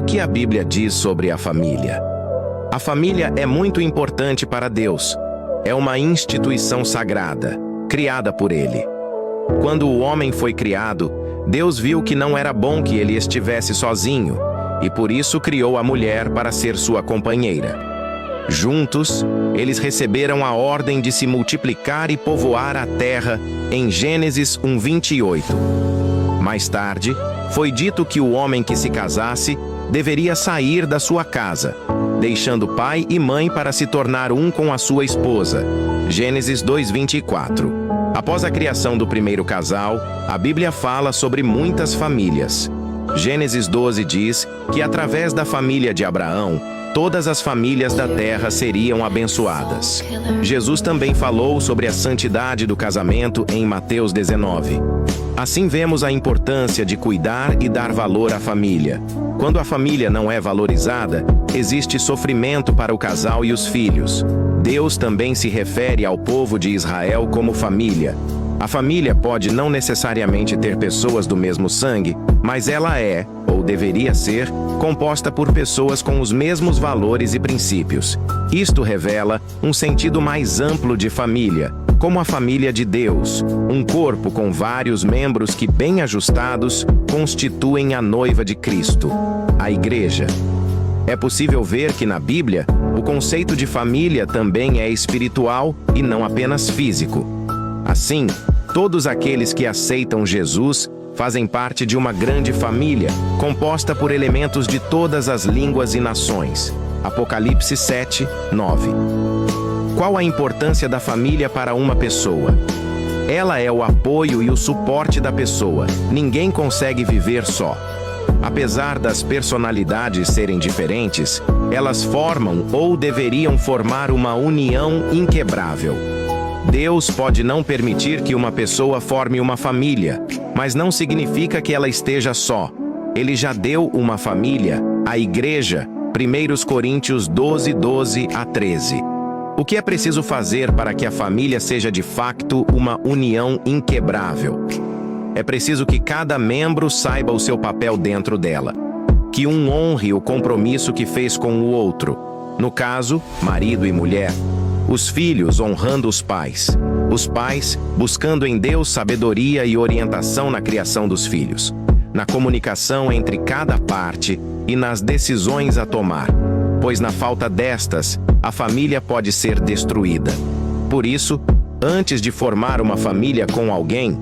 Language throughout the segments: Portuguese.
que a Bíblia diz sobre a família? A família é muito importante para Deus. É uma instituição sagrada, criada por Ele. Quando o homem foi criado, Deus viu que não era bom que ele estivesse sozinho, e por isso criou a mulher para ser sua companheira. Juntos, eles receberam a ordem de se multiplicar e povoar a terra em Gênesis 1:28. Mais tarde, foi dito que o homem que se casasse deveria sair da sua casa, deixando pai e mãe para se tornar um com a sua esposa. Gênesis 2:24. Após a criação do primeiro casal, a Bíblia fala sobre muitas famílias. Gênesis 12 diz que através da família de Abraão, todas as famílias da terra seriam abençoadas. Jesus também falou sobre a santidade do casamento em Mateus 19. Assim vemos a importância de cuidar e dar valor à família. Quando a família não é valorizada, existe sofrimento para o casal e os filhos. Deus também se refere ao povo de Israel como família. A família pode não necessariamente ter pessoas do mesmo sangue, mas ela é, ou deveria ser, composta por pessoas com os mesmos valores e princípios. Isto revela um sentido mais amplo de família, como a família de Deus, um corpo com vários membros que, bem ajustados, constituem a noiva de Cristo, a Igreja. É possível ver que na Bíblia, o conceito de família também é espiritual e não apenas físico. Assim, todos aqueles que aceitam Jesus fazem parte de uma grande família, composta por elementos de todas as línguas e nações. Apocalipse 7:9. Qual a importância da família para uma pessoa? Ela é o apoio e o suporte da pessoa. Ninguém consegue viver só. Apesar das personalidades serem diferentes, elas formam ou deveriam formar uma união inquebrável. Deus pode não permitir que uma pessoa forme uma família, mas não significa que ela esteja só. Ele já deu uma família, a Igreja, 1 Coríntios 12:12-13. O que é preciso fazer para que a família seja de fato uma união inquebrável? É preciso que cada membro saiba o seu papel dentro dela. Que um honre o compromisso que fez com o outro. No caso, marido e mulher. Os filhos honrando os pais. Os pais buscando em Deus sabedoria e orientação na criação dos filhos. Na comunicação entre cada parte e nas decisões a tomar. Pois na falta destas, a família pode ser destruída. Por isso, antes de formar uma família com alguém,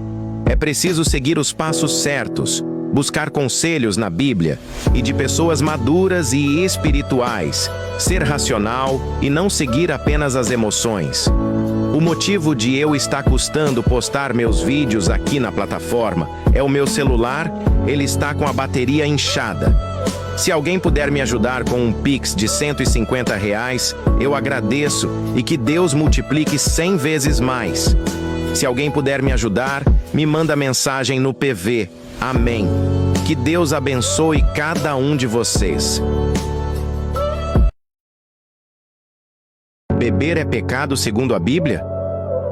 é preciso seguir os passos certos, buscar conselhos na Bíblia e de pessoas maduras e espirituais, ser racional e não seguir apenas as emoções. O motivo de eu estar custando postar meus vídeos aqui na plataforma é o meu celular, ele está com a bateria inchada. Se alguém puder me ajudar com um Pix de R$150, eu agradeço e que Deus multiplique 100 vezes mais. Se alguém puder me ajudar, me manda mensagem no PV. Amém. Que Deus abençoe cada um de vocês. Beber é pecado segundo a Bíblia?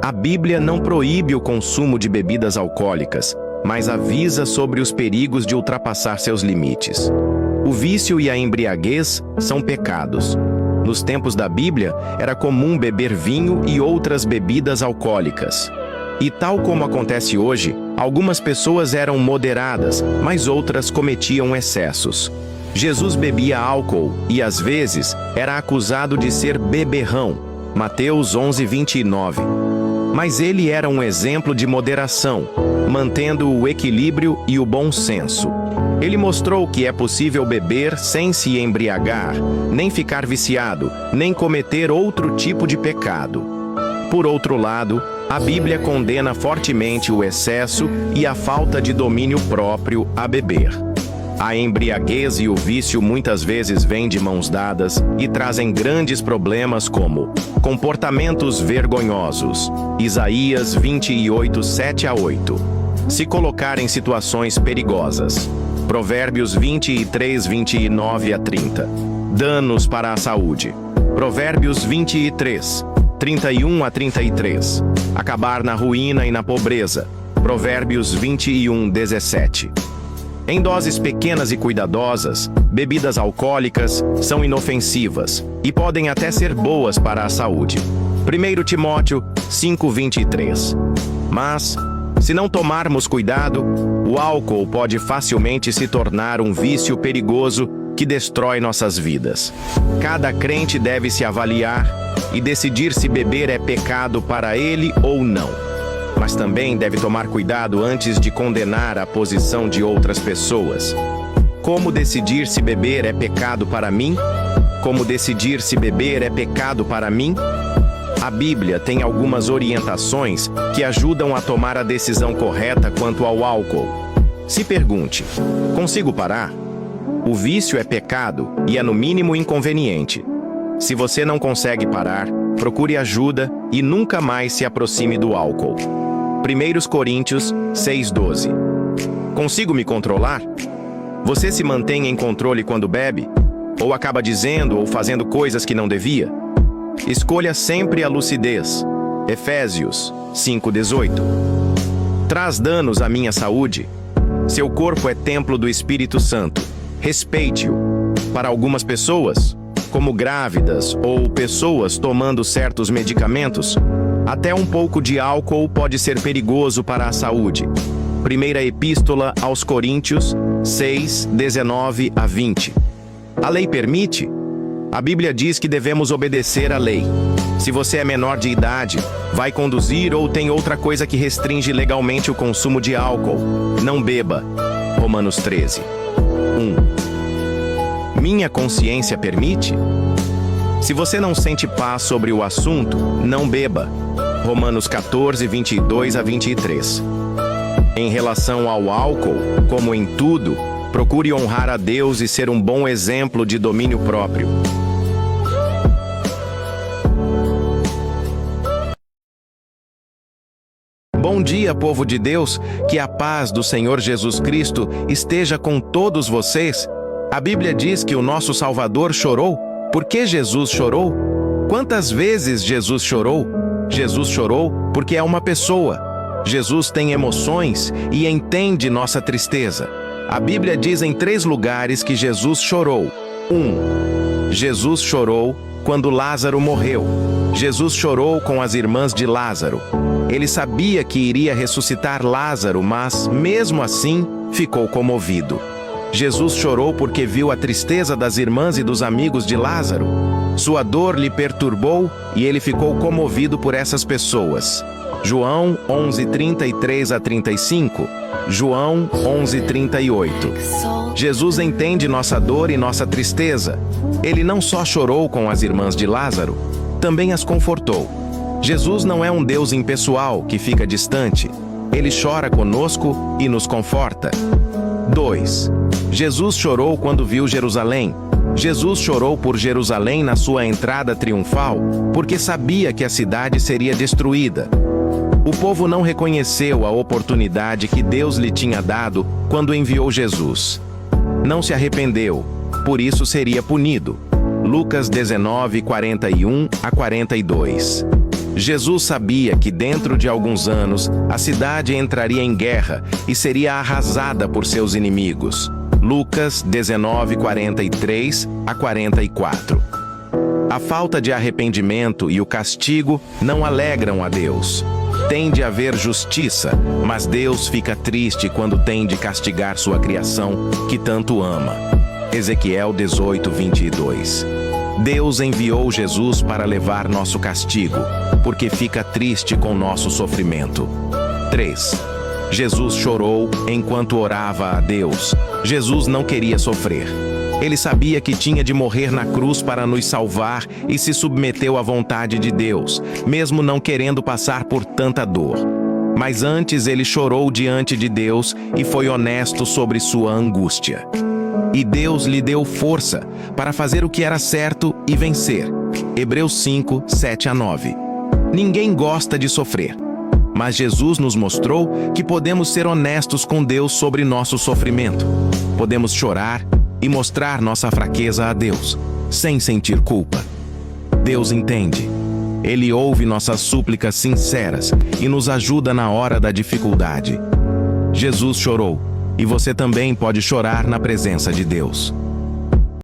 A Bíblia não proíbe o consumo de bebidas alcoólicas, mas avisa sobre os perigos de ultrapassar seus limites. O vício e a embriaguez são pecados. Nos tempos da Bíblia, era comum beber vinho e outras bebidas alcoólicas. E tal como acontece hoje, algumas pessoas eram moderadas, mas outras cometiam excessos. Jesus bebia álcool e, às vezes, era acusado de ser beberrão. Mateus 11:29. Mas ele era um exemplo de moderação, mantendo o equilíbrio e o bom senso. Ele mostrou que é possível beber sem se embriagar, nem ficar viciado, nem cometer outro tipo de pecado. Por outro lado, a Bíblia condena fortemente o excesso e a falta de domínio próprio a beber. A embriaguez e o vício muitas vezes vêm de mãos dadas e trazem grandes problemas como comportamentos vergonhosos. Isaías 28:7-8. Se colocar em situações perigosas. Provérbios 23:29-30. Danos para a saúde. Provérbios 23:31-33. Acabar na ruína e na pobreza. Provérbios 21:17. Em doses pequenas e cuidadosas, bebidas alcoólicas são inofensivas e podem até ser boas para a saúde. 1 Timóteo 5:23. Mas, se não tomarmos cuidado, o álcool pode facilmente se tornar um vício perigoso que destrói nossas vidas. Cada crente deve se avaliar e decidir se beber é pecado para ele ou não. Mas também deve tomar cuidado antes de condenar a posição de outras pessoas. Como decidir se beber é pecado para mim? Como decidir se beber é pecado para mim? A Bíblia tem algumas orientações que ajudam a tomar a decisão correta quanto ao álcool. Se pergunte: consigo parar? O vício é pecado e é no mínimo inconveniente. Se você não consegue parar, procure ajuda e nunca mais se aproxime do álcool. 1 Coríntios 6:12. Consigo me controlar? Você se mantém em controle quando bebe? Ou acaba dizendo ou fazendo coisas que não devia? Escolha sempre a lucidez. Efésios 5:18. Traz danos à minha saúde? Seu corpo é templo do Espírito Santo. Respeite-o. Para algumas pessoas, como grávidas ou pessoas tomando certos medicamentos, até um pouco de álcool pode ser perigoso para a saúde. Primeira Epístola aos Coríntios 6:19-20. A lei permite? A Bíblia diz que devemos obedecer à lei. Se você é menor de idade, vai conduzir ou tem outra coisa que restringe legalmente o consumo de álcool, não beba. Romanos 13:1. Minha consciência permite? Se você não sente paz sobre o assunto, não beba. Romanos 14:22-23. Em relação ao álcool, como em tudo, procure honrar a Deus e ser um bom exemplo de domínio próprio. Bom dia, povo de Deus, que a paz do Senhor Jesus Cristo esteja com todos vocês. A Bíblia diz que o nosso Salvador chorou. Por que Jesus chorou? Quantas vezes Jesus chorou? Jesus chorou porque é uma pessoa. Jesus tem emoções e entende nossa tristeza. A Bíblia diz em 3 lugares que Jesus chorou. 1. Jesus chorou quando Lázaro morreu. Jesus chorou com as irmãs de Lázaro. Ele sabia que iria ressuscitar Lázaro, mas, mesmo assim, ficou comovido. Jesus chorou porque viu a tristeza das irmãs e dos amigos de Lázaro. Sua dor lhe perturbou e ele ficou comovido por essas pessoas. João 11:33-35, João 11:38. Jesus entende nossa dor e nossa tristeza. Ele não só chorou com as irmãs de Lázaro, também as confortou. Jesus não é um Deus impessoal que fica distante. Ele chora conosco e nos conforta. 2. Jesus chorou quando viu Jerusalém. Jesus chorou por Jerusalém na sua entrada triunfal, porque sabia que a cidade seria destruída. O povo não reconheceu a oportunidade que Deus lhe tinha dado quando enviou Jesus. Não se arrependeu, por isso seria punido. Lucas 19:41-42. Jesus sabia que dentro de alguns anos a cidade entraria em guerra e seria arrasada por seus inimigos. Lucas 19:43-44. A falta de arrependimento e o castigo não alegram a Deus. Tem de haver justiça, mas Deus fica triste quando tem de castigar sua criação, que tanto ama. Ezequiel 18:22. Deus enviou Jesus para levar nosso castigo, porque fica triste com nosso sofrimento. 3. Jesus chorou enquanto orava a Deus. Jesus não queria sofrer. Ele sabia que tinha de morrer na cruz para nos salvar e se submeteu à vontade de Deus, mesmo não querendo passar por tanta dor. Mas antes ele chorou diante de Deus e foi honesto sobre sua angústia. E Deus lhe deu força para fazer o que era certo e vencer. Hebreus 5:7-9. Ninguém gosta de sofrer, mas Jesus nos mostrou que podemos ser honestos com Deus sobre nosso sofrimento. Podemos chorar e mostrar nossa fraqueza a Deus, sem sentir culpa. Deus entende. Ele ouve nossas súplicas sinceras e nos ajuda na hora da dificuldade. Jesus chorou, E você também pode chorar na presença de Deus.